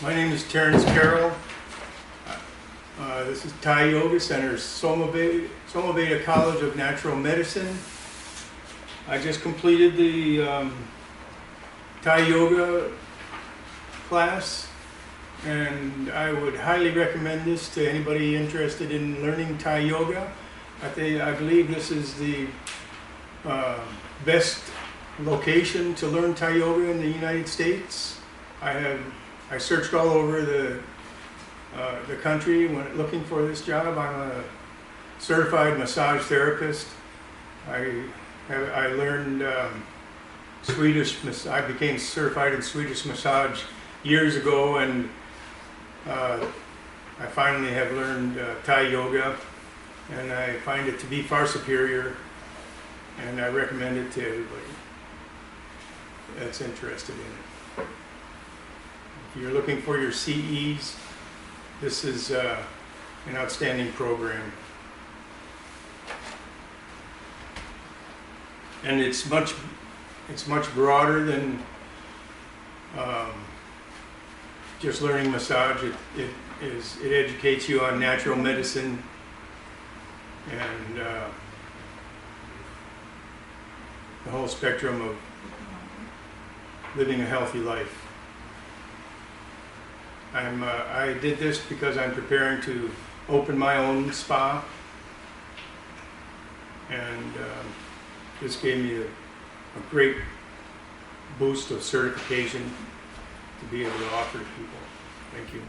My name is Carroll. This is Thai Yoga Center, SomaVeda College of Natural Medicine. I just completed the Thai Yoga class, and I would highly recommend this to anybody interested in learning Thai Yoga. I believe this is the best location to learn Thai Yoga in the United States. I searched all over the country when looking for this job. I'm a certified massage therapist. I learned Swedish. I became certified in Swedish massage years ago, and I finally have learned Thai Yoga, and I find it to be far superior, and I recommend it to everybody that's interested in it. If you're looking for your CEs, this is an outstanding program. And it's much broader than just learning massage. It educates you on natural medicine and the whole spectrum of living a healthy life. I did this because I'm preparing to open my own spa, and this gave me a great boost of certification to be able to offer to people. Thank you.